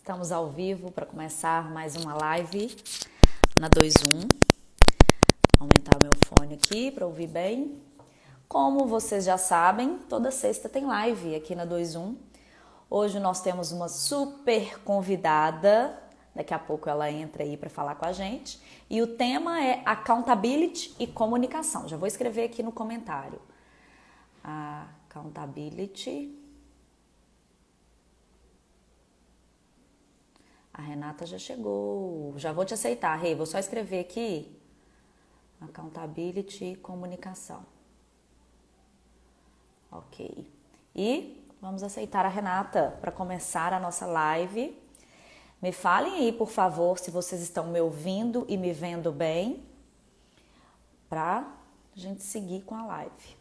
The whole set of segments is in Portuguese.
Estamos ao vivo para começar mais uma live na 21. Vou aumentar o meu fone aqui para ouvir bem. Como vocês já sabem, toda sexta tem live aqui na 21. Hoje nós temos uma super convidada. Daqui a pouco ela entra aí para falar com a gente. E o tema é accountability e comunicação. Já vou escrever aqui no comentário. Accountability. A Renata já chegou. Já vou te aceitar, Rei. Vou só escrever aqui. Accountability e comunicação. Ok. E vamos aceitar a Renata para começar a nossa live. Me falem aí, por favor, se vocês estão me ouvindo e me vendo bem, para a gente seguir com a live.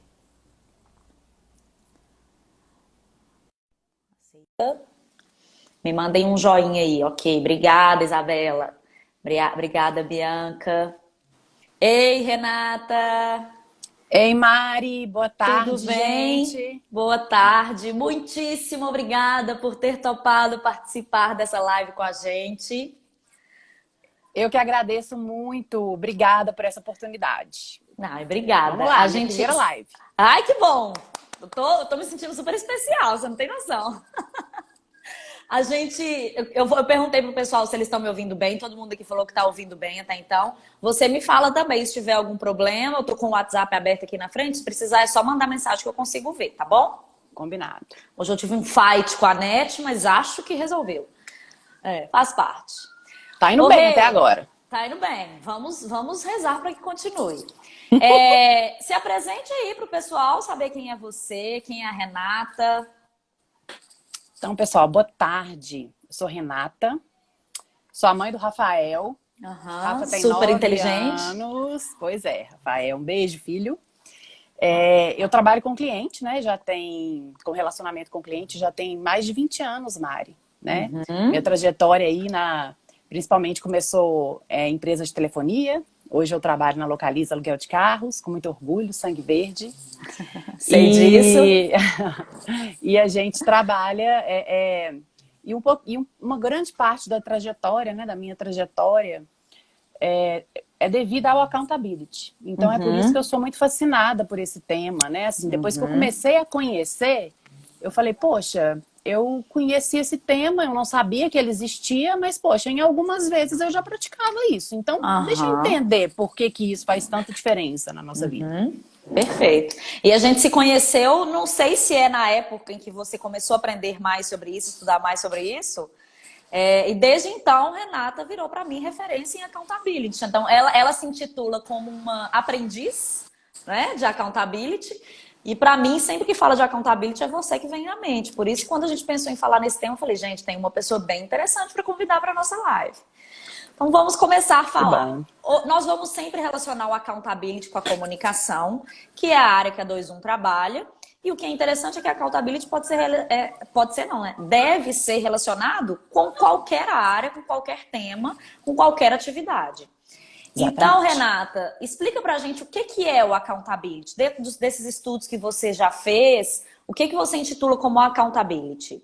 Aceita. Me mandem um joinha aí, ok. Obrigada, Isabela. Obrigada, Bianca. Ei, Renata. Ei, Mari, boa Tudo tarde, bem? gente. Boa tarde. Muitíssimo obrigada por ter topado participar dessa live com a gente. Eu que agradeço muito. Obrigada por essa oportunidade. Não, obrigada. Vamos lá, minha primeira live. Ai, que bom. Eu tô me sentindo super especial, você não tem noção. Eu perguntei pro pessoal se eles estão me ouvindo bem. Todo mundo aqui falou que tá ouvindo bem até então. Você me fala também se tiver algum problema. Eu tô com o WhatsApp aberto aqui na frente. Se precisar, é só mandar mensagem que eu consigo ver, tá bom? Combinado. Hoje eu tive um fight com a NET, mas acho que resolveu. Faz parte. Tá indo bem até agora. Tá indo bem. Vamos rezar para que continue. Se apresente aí pro pessoal saber quem é você, quem é a Renata. Então, pessoal, boa tarde. Eu sou Renata, sou a mãe do Rafael. Rafa tem super 9 inteligente. anos. Pois é, Rafael, um beijo, filho. Eu trabalho com cliente, né? Com relacionamento com cliente, já tem mais de 20 anos, Mari, né? Minha trajetória aí, principalmente começou em empresa de telefonia. Hoje eu trabalho na Localiza Aluguel de Carros, com muito orgulho, sangue verde. Sei disso. E a gente trabalha, uma grande parte da trajetória, né, da minha trajetória, é devido ao accountability. Então é por isso que eu sou muito fascinada por esse tema, né? Assim, depois que eu comecei a conhecer, eu falei, poxa, eu conheci esse tema, eu não sabia que ele existia, mas, poxa, em algumas vezes eu já praticava isso. Então, deixa eu entender por que isso faz tanta diferença na nossa vida. Perfeito. E a gente se conheceu, não sei se é na época em que você começou a aprender mais sobre isso, estudar mais sobre isso. E desde então, Renata virou para mim referência em accountability. Então, ela se intitula como uma aprendiz, né, de accountability. E para mim, sempre que fala de accountability, é você que vem na mente. Por isso, quando a gente pensou em falar nesse tema, eu falei, gente, tem uma pessoa bem interessante para convidar para nossa live. Então, vamos começar a falar. Nós vamos sempre relacionar o accountability com a comunicação, que é a área que a 21 trabalha. E o que é interessante é que a accountability deve ser relacionado com qualquer área, com qualquer tema, com qualquer atividade. Exatamente. Então, Renata, explica pra gente o que é o accountability. Dentro desses estudos que você já fez, o que você intitula como accountability?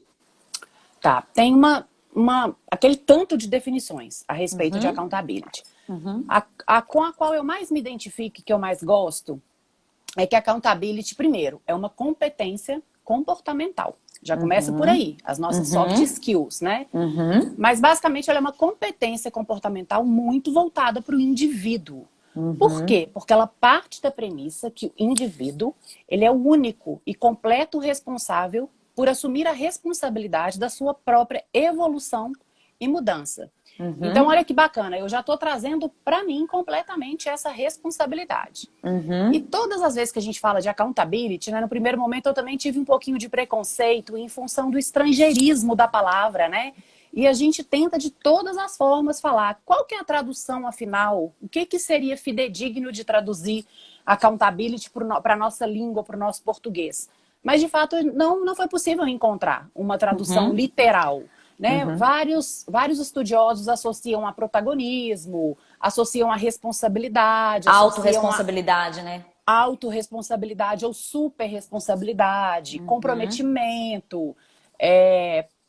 Tá, tem aquele tanto de definições a respeito de accountability. Com a qual eu mais me identifico e que eu mais gosto é que accountability, primeiro, é uma competência comportamental. Já começa por aí, as nossas soft skills, né? Mas, basicamente, ela é uma competência comportamental muito voltada para o indivíduo. Por quê? Porque ela parte da premissa que o indivíduo, ele é o único e completo responsável por assumir a responsabilidade da sua própria evolução e mudança. Então, olha que bacana, eu já estou trazendo para mim completamente essa responsabilidade. E todas as vezes que a gente fala de accountability, né, no primeiro momento eu também tive um pouquinho de preconceito em função do estrangeirismo da palavra, né? E a gente tenta de todas as formas falar qual que é a tradução, afinal, o que seria fidedigno de traduzir accountability para a nossa língua, para o nosso português. Mas, de fato, não foi possível encontrar uma tradução literal. Né? Vários estudiosos associam a protagonismo, associam a responsabilidade. Autorresponsabilidade, né? Autorresponsabilidade ou superresponsabilidade, comprometimento,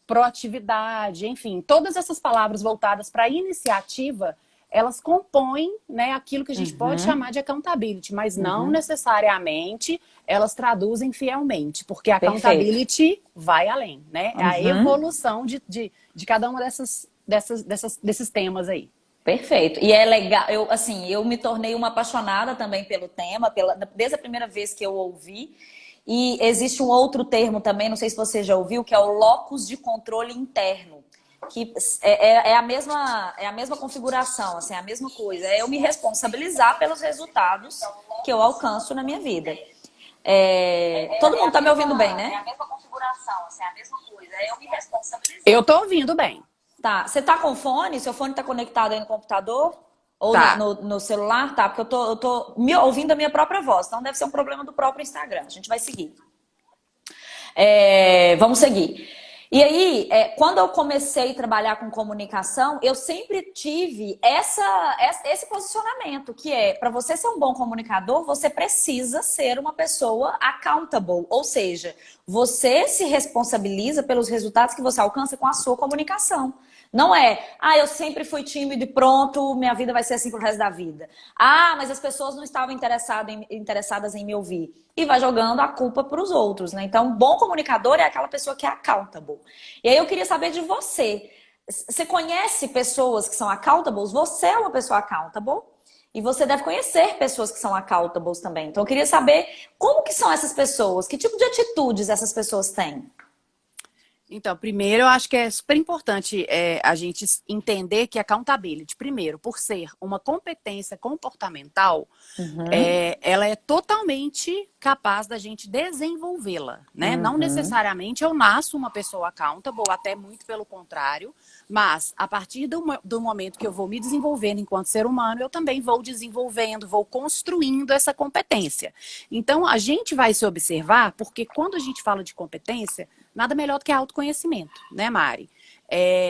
proatividade, enfim, todas essas palavras voltadas para iniciativa, elas compõem, né, aquilo que a gente pode chamar de accountability, mas não necessariamente elas traduzem fielmente, porque a accountability vai além, né? É a evolução de cada uma desses temas aí. Perfeito. E é legal, eu me tornei uma apaixonada também pelo tema, desde a primeira vez que eu ouvi. E existe um outro termo também, não sei se você já ouviu, que é o locus de controle interno. Que é a mesma configuração, assim, é a mesma coisa. É eu me responsabilizar pelos resultados que eu alcanço na minha vida. Todo mundo tá me ouvindo bem, né? É a mesma configuração, assim, é a mesma coisa. É eu me responsabilizar. Eu tô ouvindo bem. Tá. Você tá com fone? Seu fone tá conectado aí no computador? Ou tá. no celular? Tá, porque eu tô me ouvindo a minha própria voz. Então deve ser um problema do próprio Instagram. A gente vai seguir. Vamos seguir. E aí, quando eu comecei a trabalhar com comunicação, eu sempre tive esse posicionamento, que para você ser um bom comunicador, você precisa ser uma pessoa accountable, ou seja, você se responsabiliza pelos resultados que você alcança com a sua comunicação. Não eu sempre fui tímido e pronto, minha vida vai ser assim pro resto da vida. Mas as pessoas não estavam interessadas em me ouvir. E vai jogando a culpa para os outros, né? Então, um bom comunicador é aquela pessoa que é accountable. E aí eu queria saber de você. Você conhece pessoas que são accountables? Você é uma pessoa accountable e você deve conhecer pessoas que são accountables também. Então, eu queria saber como que são essas pessoas, que tipo de atitudes essas pessoas têm? Então, primeiro, eu acho que é super importante a gente entender que a accountability, primeiro, por ser uma competência comportamental, ela é totalmente capaz da gente desenvolvê-la, né? Não necessariamente eu nasço uma pessoa accountable, até muito pelo contrário, mas a partir do momento que eu vou me desenvolvendo enquanto ser humano, eu também vou desenvolvendo, vou construindo essa competência. Então, a gente vai se observar, porque quando a gente fala de competência, nada melhor do que autoconhecimento, né, Mari?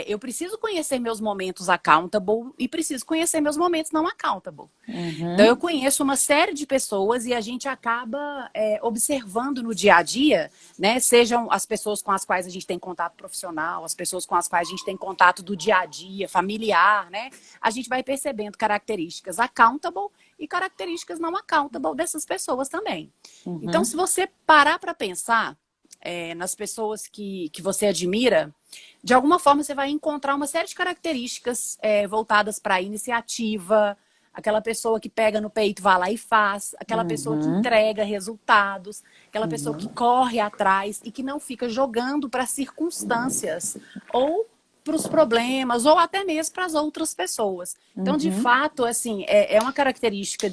Eu preciso conhecer meus momentos accountable e preciso conhecer meus momentos não accountable. Então, eu conheço uma série de pessoas e a gente acaba observando no dia a dia, né? Sejam as pessoas com as quais a gente tem contato profissional, as pessoas com as quais a gente tem contato do dia a dia, familiar, né? A gente vai percebendo características accountable e características não accountable dessas pessoas também. Então, se você parar para pensar nas pessoas que você admira, de alguma forma você vai encontrar uma série de características voltadas para a iniciativa, aquela pessoa que pega no peito, vai lá e faz, aquela pessoa que entrega resultados, aquela pessoa que corre atrás e que não fica jogando para circunstâncias ou para os problemas ou até mesmo para as outras pessoas. Então, de fato, assim, é uma característica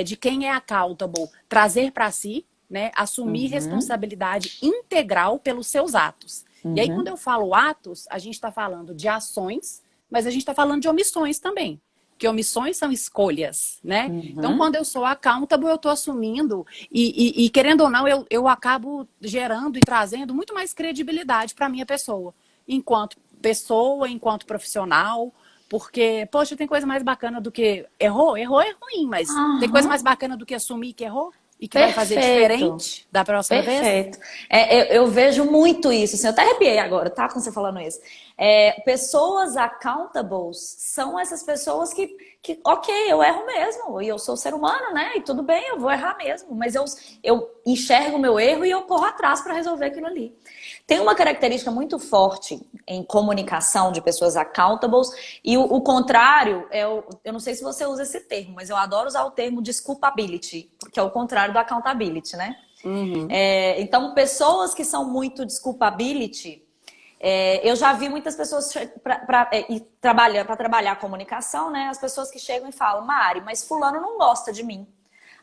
de quem é accountable trazer para si, né, assumir responsabilidade integral pelos seus atos. E aí, quando eu falo atos, a gente está falando de ações, mas a gente está falando de omissões também. Porque omissões são escolhas, né? Então, quando eu sou accountable, eu estou assumindo e querendo ou não, eu acabo gerando e trazendo muito mais credibilidade para a minha pessoa, enquanto profissional. Porque, poxa, tem coisa mais bacana do que... Errou é ruim, mas tem coisa mais bacana do que assumir que errou? E que vai fazer diferente da próxima vez? Perfeito. Eu vejo muito isso. Assim, eu até arrepiei agora, tá? Com você falando isso. Pessoas accountables são essas pessoas que, ok, eu erro mesmo. E eu sou ser humano, né? E tudo bem, eu vou errar mesmo. Mas eu enxergo o meu erro e eu corro atrás para resolver aquilo ali. Tem uma característica muito forte em comunicação de pessoas accountables e o contrário, eu não sei se você usa esse termo, mas eu adoro usar o termo desculpability, porque é o contrário do accountability, né? Então, pessoas que são muito desculpability, eu já vi muitas pessoas para trabalhar a comunicação, né? As pessoas que chegam e falam, Mari, mas fulano não gosta de mim.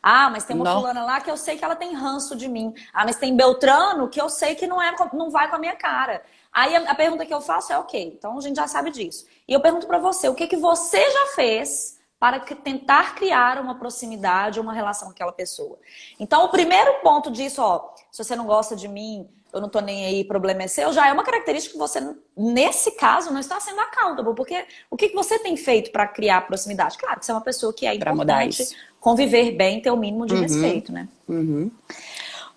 Mas tem uma fulana lá que eu sei que ela tem ranço de mim. Mas tem Beltrano que eu sei que não vai com a minha cara. Aí a pergunta que eu faço é, ok, então a gente já sabe disso. E eu pergunto pra você, o que você já fez para tentar criar uma proximidade, uma relação com aquela pessoa? Então, o primeiro ponto disso, se você não gosta de mim, eu não tô nem aí, problema é seu, já é uma característica que você, nesse caso, não está sendo accountable. Porque o que você tem feito para criar proximidade? Claro que você é uma pessoa que é importante conviver bem, ter o mínimo de respeito, né?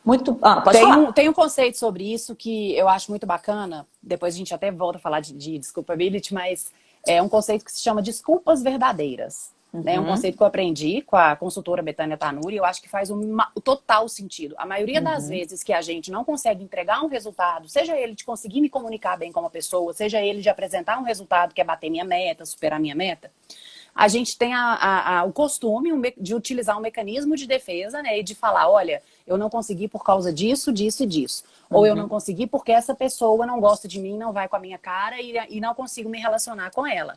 Muito. Pode falar. Tem um conceito sobre isso que eu acho muito bacana, depois a gente até volta a falar de desculpability, mas é um conceito que se chama desculpas verdadeiras. É um conceito que eu aprendi com a consultora Betânia Tanuri, e eu acho que faz o total sentido. A maioria das vezes que a gente não consegue entregar um resultado, seja ele de conseguir me comunicar bem com uma pessoa, seja ele de apresentar um resultado que é bater minha meta, superar minha meta, a gente tem o costume de utilizar um mecanismo de defesa, né? E de falar, olha, eu não consegui por causa disso, disso e disso. Ou eu não consegui porque essa pessoa não gosta de mim, não vai com a minha cara e não consigo me relacionar com ela.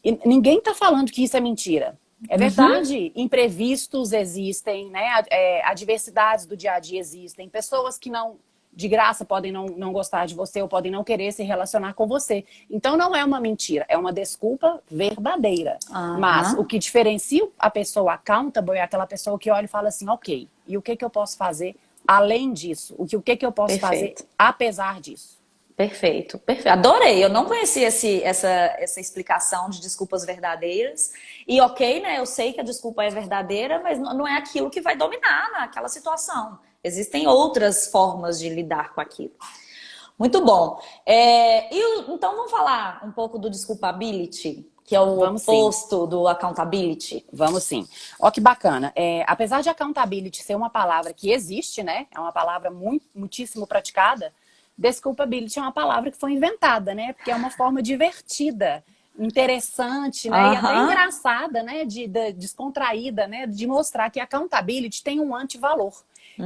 E ninguém está falando que isso é mentira. É verdade, imprevistos existem, né? Adversidades do dia a dia existem. Pessoas que não, de graça, podem não gostar de você ou podem não querer se relacionar com você. Então não é uma mentira, é uma desculpa verdadeira. Mas o que diferencia a pessoa accountable é aquela pessoa que olha e fala assim, ok, e o que eu posso fazer além disso? O que eu posso fazer apesar disso? Perfeito, perfeito. Adorei. Eu não conhecia essa explicação de desculpas verdadeiras. E ok, né? Eu sei que a desculpa é verdadeira, mas não é aquilo que vai dominar naquela situação. Existem outras formas de lidar com aquilo. Muito bom. Então vamos falar um pouco do desculpability, que é o oposto do accountability. Vamos sim. Ó, que bacana. Apesar de accountability ser uma palavra que existe, né? É uma palavra muitíssimo praticada. Desculpability é uma palavra que foi inventada, né? Porque é uma forma divertida, interessante, né? E até engraçada, né? Descontraída, né? De mostrar que a accountability tem um antivalor.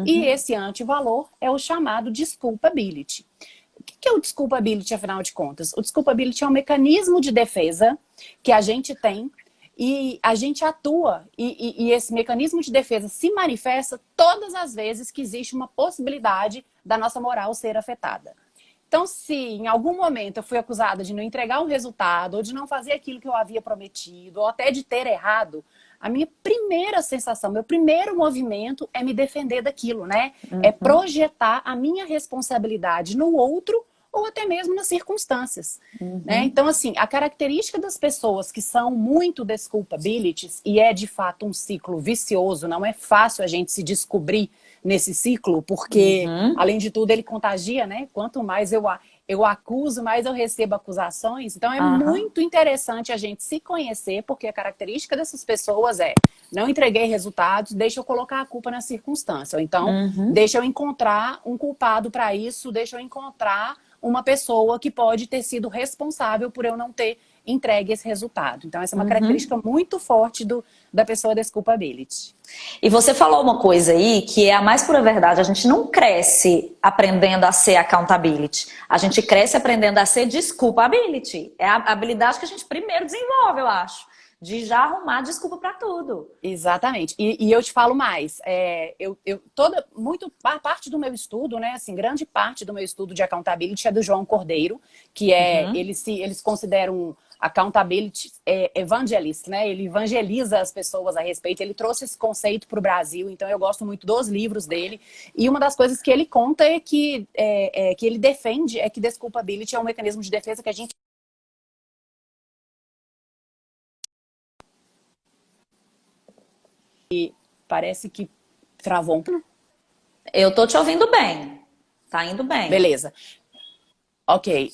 E esse antivalor é o chamado desculpability. O que é o desculpability, afinal de contas? O desculpability é um mecanismo de defesa que a gente tem e a gente atua. E esse mecanismo de defesa se manifesta todas as vezes que existe uma possibilidade da nossa moral ser afetada. Então, se em algum momento eu fui acusada de não entregar um resultado, ou de não fazer aquilo que eu havia prometido, ou até de ter errado, a minha primeira sensação, meu primeiro movimento é me defender daquilo, né? É projetar a minha responsabilidade no outro, ou até mesmo nas circunstâncias. Né? Então, assim, a característica das pessoas que são muito desculpabilities, e é de fato um ciclo vicioso, não é fácil a gente se descobrir nesse ciclo, porque, além de tudo, ele contagia, né? Quanto mais eu acuso, mais eu recebo acusações. Então, é muito interessante a gente se conhecer, porque a característica dessas pessoas é: não entreguei resultados, deixa eu colocar a culpa na circunstância. Ou então, deixa eu encontrar um culpado para isso, deixa eu encontrar uma pessoa que pode ter sido responsável por eu não ter entregue esse resultado. Então, essa é uma característica muito forte da pessoa desculpability. E você falou uma coisa aí que é a mais pura verdade. A gente não cresce aprendendo a ser accountability. A gente cresce aprendendo a ser desculpability. É a habilidade que a gente primeiro desenvolve, eu acho. De já arrumar desculpa para tudo. Exatamente. E eu te falo mais. Parte do meu estudo, né? Assim, grande parte do meu estudo de accountability é do João Cordeiro, que eles consideram accountability evangelist, né? Ele evangeliza as pessoas a respeito. Ele trouxe esse conceito para o Brasil, então eu gosto muito dos livros dele. E uma das coisas que ele conta é que ele defende é que desculpability é um mecanismo de defesa que a gente parece que travou um pouco. Eu tô te ouvindo bem. Tá indo bem. Beleza. Ok.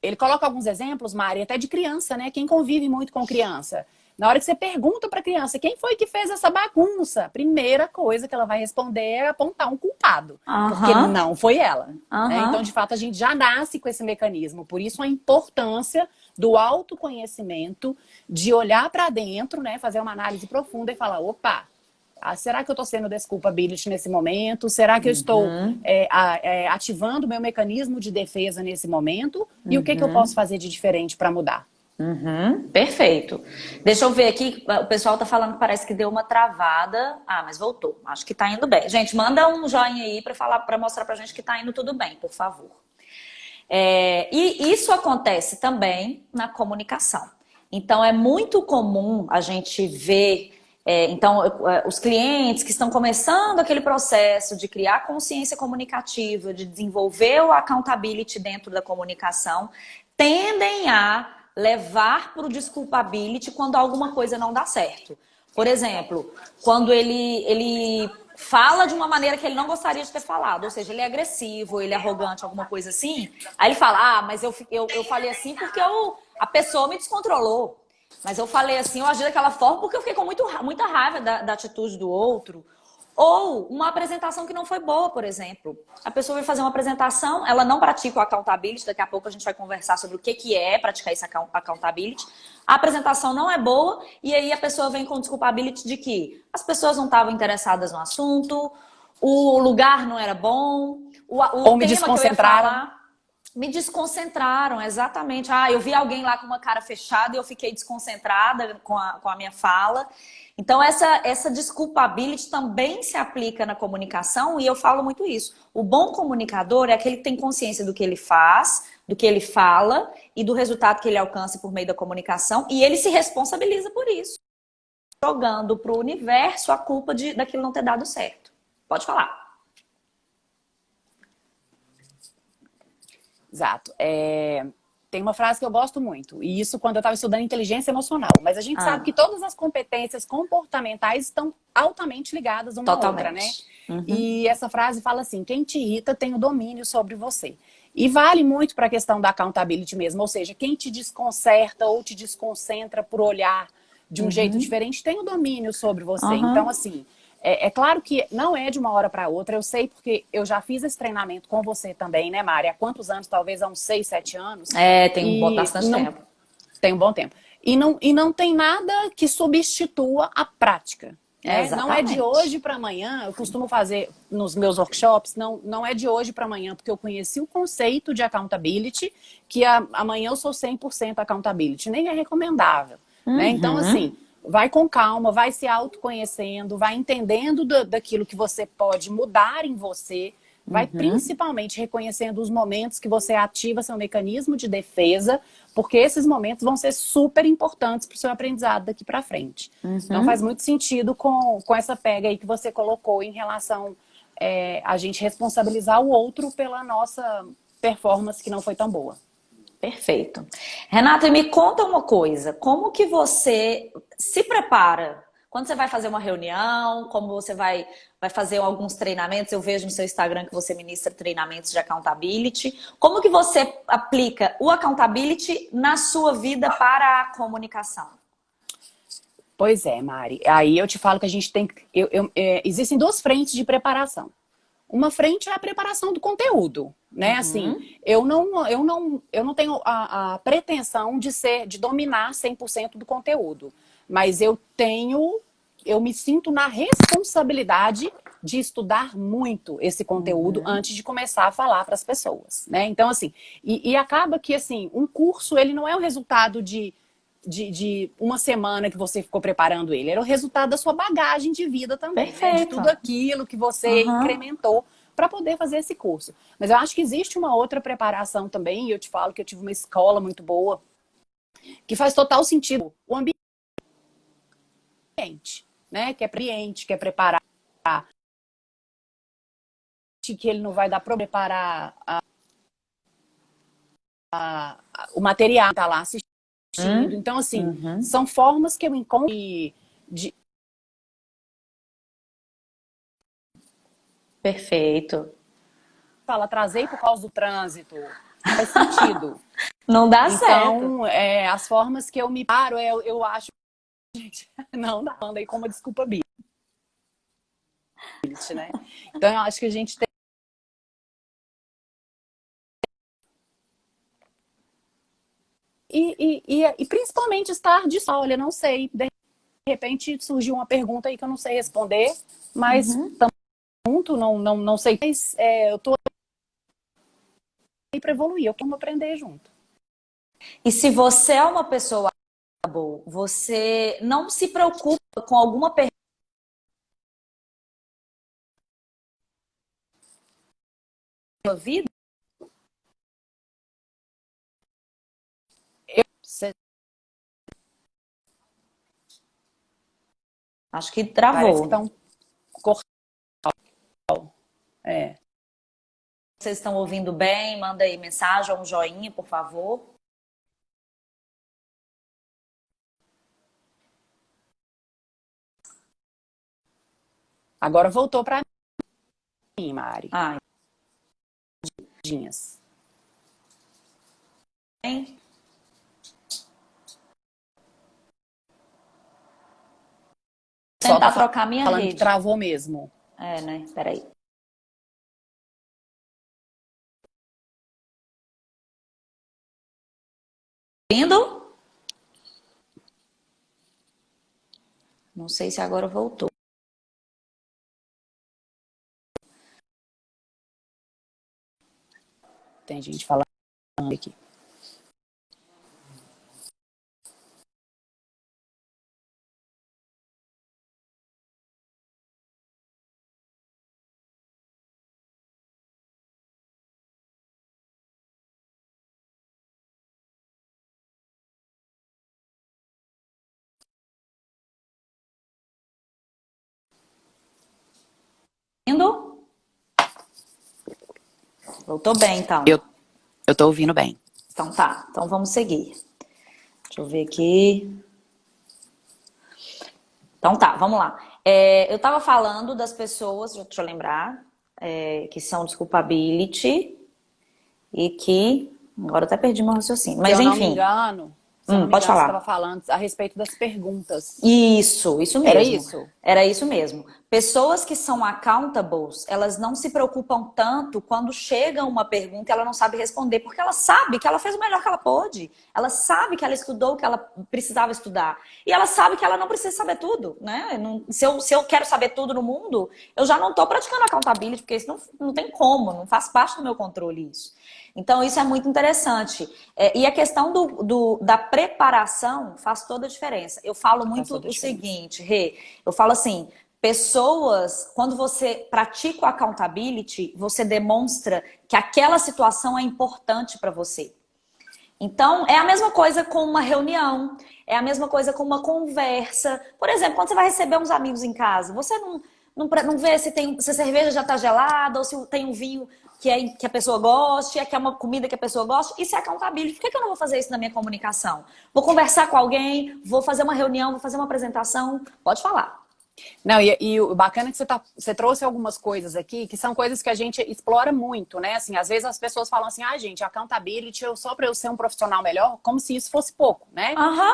Ele coloca alguns exemplos, Mari, até de criança, né? Quem convive muito com criança. Na hora que você pergunta para a criança quem foi que fez essa bagunça, a primeira coisa que ela vai responder é apontar um culpado. Porque não foi ela. Né? Então, de fato, a gente já nasce com esse mecanismo. Por isso, a importância do autoconhecimento, de olhar para dentro, né? Fazer uma análise profunda e falar, opa, será que eu estou sendo desculpability nesse momento? Será que eu estou ativando o meu mecanismo de defesa nesse momento? E o que eu posso fazer de diferente para mudar? Perfeito. Deixa eu ver aqui, o pessoal tá falando que parece que deu uma travada. Mas voltou. Acho que tá indo bem. Gente, manda um joinha aí para mostrar pra gente que tá indo tudo bem, por favor. E isso acontece também na comunicação. Então, é muito comum a gente ver... os clientes que estão começando aquele processo de criar consciência comunicativa, de desenvolver o accountability dentro da comunicação, tendem a levar para o desculpability quando alguma coisa não dá certo. Por exemplo, quando ele fala de uma maneira que ele não gostaria de ter falado. Ou seja, ele é agressivo, ele é arrogante, alguma coisa assim. Aí ele fala, mas eu falei assim porque a pessoa me descontrolou. Mas eu falei assim, eu agi daquela forma porque eu fiquei com muita raiva da atitude do outro. Ou uma apresentação que não foi boa, por exemplo. A pessoa vai fazer uma apresentação, ela não pratica o accountability, daqui a pouco a gente vai conversar sobre o que é praticar esse accountability. A apresentação não é boa, e aí a pessoa vem com desculpability de que as pessoas não estavam interessadas no assunto, o lugar não era bom, Ou me tema que eu ia desconcentraram. falar... Me desconcentraram, exatamente. Eu vi alguém lá com uma cara fechada e eu fiquei desconcentrada com a minha fala. Então, essa desculpability também se aplica na comunicação e eu falo muito isso. O bom comunicador é aquele que tem consciência do que ele faz, do que ele fala e do resultado que ele alcança por meio da comunicação e ele se responsabiliza por isso, jogando para o universo a culpa daquilo não ter dado certo. Pode falar. Exato. Tem uma frase que eu gosto muito, e isso quando eu estava estudando inteligência emocional, mas a gente sabe que todas as competências comportamentais estão altamente ligadas uma à outra, né? Uhum. E essa frase fala assim, quem te irrita tem o domínio sobre você. E vale muito para a questão da accountability mesmo, ou seja, quem te desconcerta ou te desconcentra por olhar de um jeito diferente tem o domínio sobre você. Então, assim... É claro que não é de uma hora para outra, eu sei porque eu já fiz esse treinamento com você também, né, Mari? Há quantos anos? Talvez há uns 6, 7 anos. Tem bastante tempo. Tem um bom tempo. E não tem nada que substitua a prática. Né? Não é de hoje para amanhã, eu costumo fazer nos meus workshops, não é de hoje para amanhã, porque eu conheci o conceito de accountability, que amanhã eu sou 100% accountability, nem é recomendável. Né? Então, assim... Vai com calma, vai se autoconhecendo, vai entendendo daquilo que você pode mudar em você, vai principalmente reconhecendo os momentos que você ativa seu mecanismo de defesa, porque esses momentos vão ser super importantes para o seu aprendizado daqui para frente. Então faz muito sentido com essa pega aí que você colocou em relação a gente responsabilizar o outro pela nossa performance que não foi tão boa. Perfeito. Renata, me conta uma coisa. Como que você se prepara? Quando você vai fazer uma reunião, como você vai fazer alguns treinamentos, eu vejo no seu Instagram que você ministra treinamentos de accountability. Como que você aplica o accountability na sua vida para a comunicação? Pois é, Mari. Aí eu te falo que a gente tem... existem duas frentes de preparação. Uma frente é a preparação do conteúdo, né? Assim, eu não tenho a pretensão de dominar 100% do conteúdo, mas eu me sinto na responsabilidade de estudar muito esse conteúdo antes de começar a falar para as pessoas, né? Então, assim, e acaba que, assim, um curso, ele não é o resultado de uma semana que você ficou preparando ele. Era o resultado da sua bagagem de vida também. Né? De tudo aquilo que você incrementou para poder fazer esse curso. Mas eu acho que existe uma outra preparação também, e eu te falo que eu tive uma escola muito boa, que faz total sentido. O ambiente, né? Que é ambiente, que é preparar, que ele não vai dar para preparar o material que está lá assistindo. Então, assim, são formas que eu encontro de... Perfeito. Fala, atrasei por causa do trânsito. Faz sentido. Não dá certo. Então, as formas que eu me paro, eu acho... Gente, não dá, anda aí com uma desculpa bíblica, né? Então, eu acho que a gente tem... E principalmente estar de olha, não sei, de repente surgiu uma pergunta aí que eu não sei responder, mas estamos juntos, não sei, mas eu tô aí para evoluir, eu quero aprender junto. E se você é uma pessoa boa, você não se preocupa com alguma pergunta da sua vida? Acho que travou. Parece que estão cortando. Vocês estão ouvindo bem? Manda aí mensagem ou um joinha, por favor. Agora voltou pra mim, Mari. Ah, Dinhas. hein? Só Tentar tá trocar minha falando que rede. travou mesmo. É, né? Peraí. Indo? Não sei se agora voltou. Tem gente falando aqui. Indo? Voltou bem, então. Eu tô ouvindo bem. Então tá. Então vamos seguir. Deixa eu ver aqui. Então tá, vamos lá. Eu estava falando das pessoas, deixa eu lembrar, que são desculpability e que. Agora eu até perdi meu raciocínio. Mas Se eu não me enfim. engano, Pode você falar. estava falando a respeito das perguntas. Isso mesmo. Era isso? Era isso mesmo. Pessoas que são accountables, elas não se preocupam tanto quando chega uma pergunta e ela não sabe responder, porque ela sabe que ela fez o melhor que ela pôde. Ela sabe que ela estudou o que ela precisava estudar. E ela sabe que ela não precisa saber tudo, né? Se eu quero saber tudo no mundo, eu já não estou praticando accountability, porque isso não tem como, não faz parte do meu controle isso. Então, isso é muito interessante. E a questão da preparação faz toda a diferença. Eu falo muito o seguinte, Rê, eu falo assim, pessoas, quando você pratica o accountability, você demonstra que aquela situação é importante para você. Então, é a mesma coisa com uma reunião, é a mesma coisa com uma conversa. Por exemplo, quando você vai receber uns amigos em casa, você não vê se a cerveja já está gelada ou se tem um vinho que a pessoa goste, que é uma comida que a pessoa gosta. Isso é accountability. Por que eu não vou fazer isso na minha comunicação? Vou conversar com alguém, vou fazer uma reunião, vou fazer uma apresentação. Pode falar. Não, e o bacana é que você trouxe algumas coisas aqui, que são coisas que a gente explora muito, né? Assim, às vezes as pessoas falam assim, gente, accountability, só para eu ser um profissional melhor, como se isso fosse pouco, né?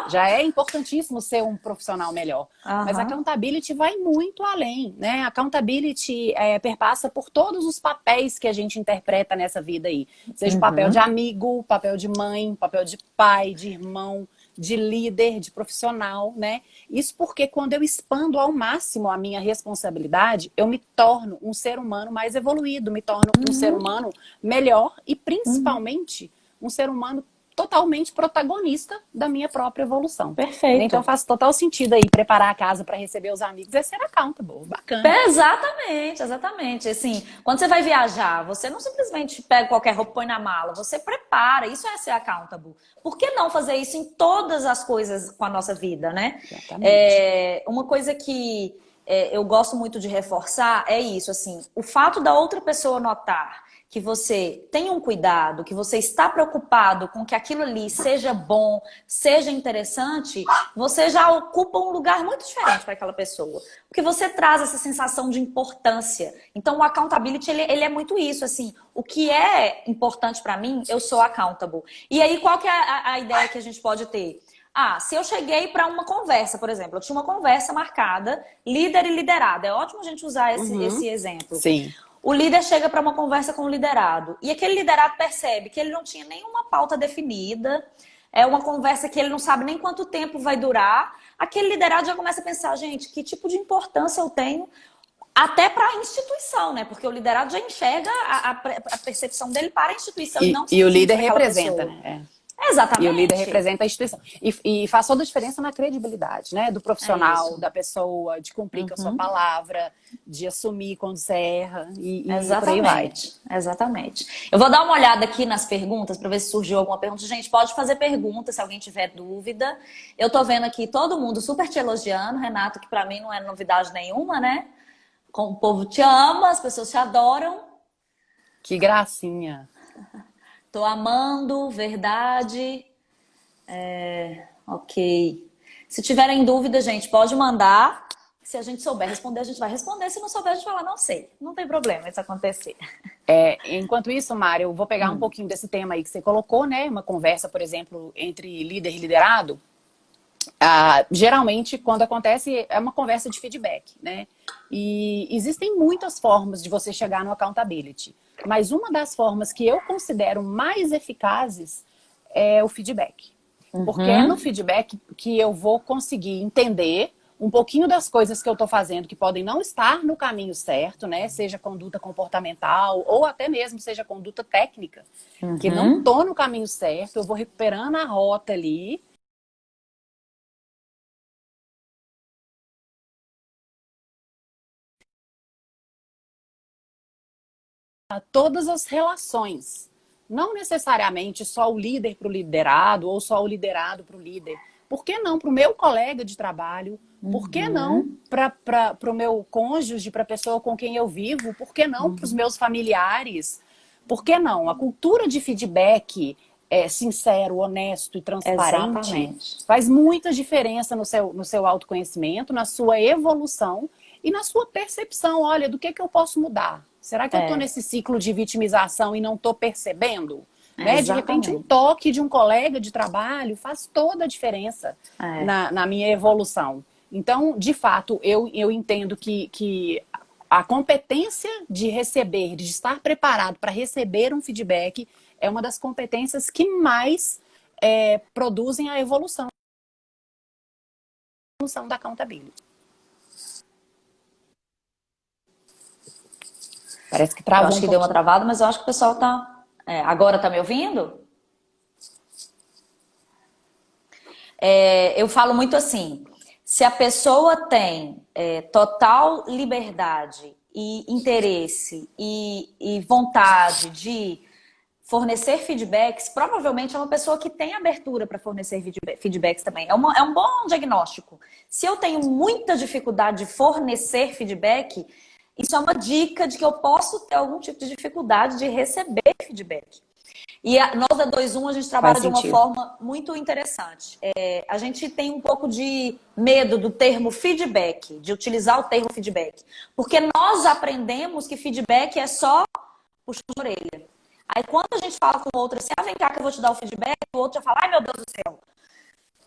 Já é importantíssimo ser um profissional melhor. Mas accountability vai muito além, né? Accountability perpassa por todos os papéis que a gente interpreta nessa vida aí. Seja o papel de amigo, papel de mãe, papel de pai, de irmão, de líder, de profissional, né? Isso porque quando eu expando ao máximo a minha responsabilidade, eu me torno um ser humano mais evoluído, me torno um ser humano melhor e principalmente um ser humano totalmente protagonista da minha própria evolução. Perfeito. Então faz total sentido aí preparar a casa para receber os amigos, é ser accountable, bacana. Exatamente. Assim, quando você vai viajar, você não simplesmente pega qualquer roupa e põe na mala, você prepara, isso é ser accountable. Por que não fazer isso em todas as coisas com a nossa vida, né? Exatamente. Uma coisa que eu gosto muito de reforçar é isso, assim, o fato da outra pessoa notar que você tem um cuidado, que você está preocupado com que aquilo ali seja bom, seja interessante, você já ocupa um lugar muito diferente para aquela pessoa. Porque você traz essa sensação de importância. Então, o accountability, ele é muito isso, assim, o que é importante para mim, eu sou accountable. E aí, qual que é a ideia que a gente pode ter? Se eu cheguei para uma conversa, por exemplo, eu tinha uma conversa marcada, líder e liderado. É ótimo a gente usar esse exemplo. Sim. O líder chega para uma conversa com o liderado e aquele liderado percebe que ele não tinha nenhuma pauta definida, é uma conversa que ele não sabe nem quanto tempo vai durar. Aquele liderado já começa a pensar, gente, que tipo de importância eu tenho até para a instituição, né? Porque o liderado já enxerga a percepção dele para a instituição e não e o líder para aquela representa, pessoa. né? Exatamente. E o líder representa a instituição. E faz toda a diferença na credibilidade, né? Do profissional, da pessoa, de cumprir com a sua palavra, de assumir quando você erra e por aí vai. Exatamente. Eu vou dar uma olhada aqui nas perguntas para ver se surgiu alguma pergunta. Gente, pode fazer pergunta se alguém tiver dúvida. Eu tô vendo aqui todo mundo super te elogiando, Renato, que para mim não é novidade nenhuma, né? O povo te ama, as pessoas te adoram. Que gracinha. Tô amando, verdade. Ok. Se tiverem dúvida, gente, pode mandar. Se a gente souber responder, a gente vai responder. Se não souber, a gente vai falar, não sei. Não tem problema isso acontecer. Enquanto isso, Mário, eu vou pegar um pouquinho desse tema aí que você colocou, né? Uma conversa, por exemplo, entre líder e liderado. Geralmente, quando acontece, é uma conversa de feedback, né? E existem muitas formas de você chegar no accountability. Mas uma das formas que eu considero mais eficazes é o feedback. Porque é no feedback que eu vou conseguir entender um pouquinho das coisas que eu estou fazendo que podem não estar no caminho certo, né? Seja conduta comportamental ou até mesmo seja conduta técnica. Que não estou no caminho certo, eu vou recuperando a rota ali. Todas as relações. Não necessariamente só o líder para o liderado ou só o liderado para o líder. Por que não para o meu colega de trabalho? Por que não para o meu cônjuge, para a pessoa com quem eu vivo? Por que não para os meus familiares? Por que não? A cultura de feedback sincero, honesto e transparente Exatamente. faz muita diferença no seu autoconhecimento, na sua evolução e na sua percepção. Olha, do que eu posso mudar? Será que eu estou nesse ciclo de vitimização e não estou percebendo? Né? De repente, um toque de um colega de trabalho faz toda a diferença na minha evolução. Então, de fato, eu entendo que a competência de receber, de estar preparado para receber um feedback, é uma das competências que mais produzem a evolução da accountability. Parece que travou Eu acho que deu uma travada, mas eu acho que o pessoal tá... agora tá me ouvindo? Eu falo muito assim, se a pessoa tem total liberdade e interesse e vontade de fornecer feedbacks, provavelmente é uma pessoa que tem abertura para fornecer feedbacks também. É um bom diagnóstico. Se eu tenho muita dificuldade de fornecer feedback, isso é uma dica de que eu posso ter algum tipo de dificuldade de receber feedback. E nós da 2-1, a gente trabalha de uma forma muito interessante. A gente tem um pouco de medo do termo feedback, de utilizar o termo feedback. Porque nós aprendemos que feedback é só puxar a orelha. Aí quando a gente fala com o outro assim, vem cá que eu vou te dar o feedback, o outro já fala, ai meu Deus do céu.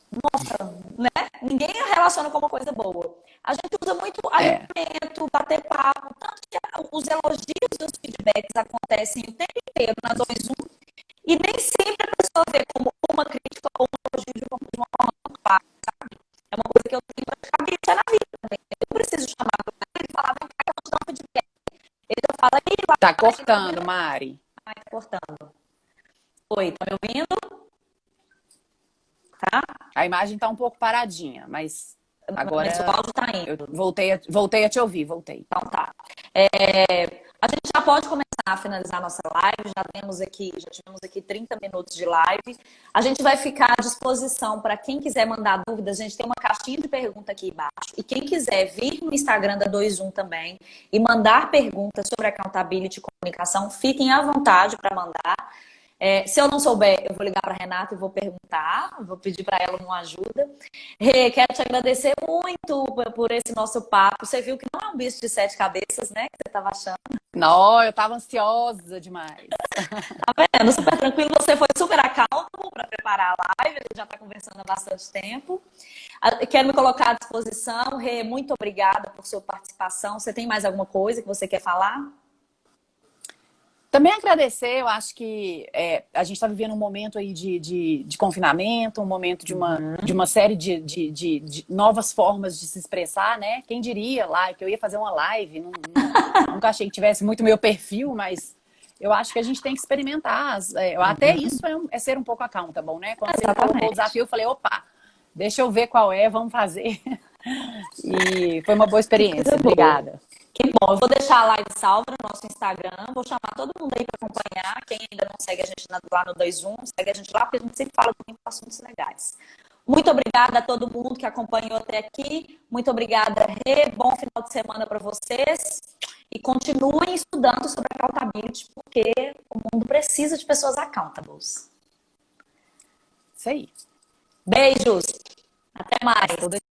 Nossa, né? Ninguém relaciona com uma coisa boa. A gente usa muito alinhamento, bater papo, tanto que os elogios e os feedbacks acontecem o tempo inteiro na 2-1 e nem sempre a pessoa vê como uma crítica ou um elogio de uma forma muito clara, sabe? É uma coisa que eu tenho praticamente na vida também. Eu preciso chamar ele e falar, vem cá que eu vou te dar um feedback. Ele já fala, tá cortando, Mari. Ai, tá cortando. Oi, tá me ouvindo? Tá? A imagem tá um pouco paradinha, mas agora o áudio tá indo. Eu voltei a te ouvir, voltei. Então tá. A gente já pode começar a finalizar a nossa live, já tivemos aqui 30 minutos de live. A gente vai ficar à disposição para quem quiser mandar dúvidas. A gente tem uma caixinha de pergunta aqui embaixo. E quem quiser vir no Instagram da 2-1 também e mandar perguntas sobre accountability e comunicação, fiquem à vontade para mandar. Se eu não souber, eu vou ligar para a Renata e vou perguntar, vou pedir para ela uma ajuda. Rê, quero te agradecer muito por esse nosso papo. Você viu que não é um bicho de 7 cabeças, né? Que você estava achando. Não, eu estava ansiosa demais. Tá vendo? Super tranquilo. Você foi super accountable para preparar a live. A gente já está conversando há bastante tempo. Quero me colocar à disposição. Rê, muito obrigada por sua participação. Você tem mais alguma coisa que você quer falar? Também agradecer, eu acho que a gente está vivendo um momento aí de confinamento, um momento de uma série de novas formas de se expressar, né? Quem diria lá que eu ia fazer uma live, nunca achei que tivesse muito meu perfil, mas eu acho que a gente tem que experimentar. Até isso é ser um pouco accountable, né? Quando você colocou o desafio, eu falei, opa, deixa eu ver qual vamos fazer. E foi uma boa experiência, obrigada. Que bom, eu vou deixar a live salva no nosso Instagram, vou chamar todo mundo aí para acompanhar. Quem ainda não segue a gente lá no 2-1, segue a gente lá, porque a gente sempre fala de muitos assuntos legais. Muito obrigada a todo mundo que acompanhou até aqui. Muito obrigada, Rê. Bom final de semana para vocês. E continuem estudando sobre accountability, porque o mundo precisa de pessoas accountables. Isso aí. Beijos. Até mais.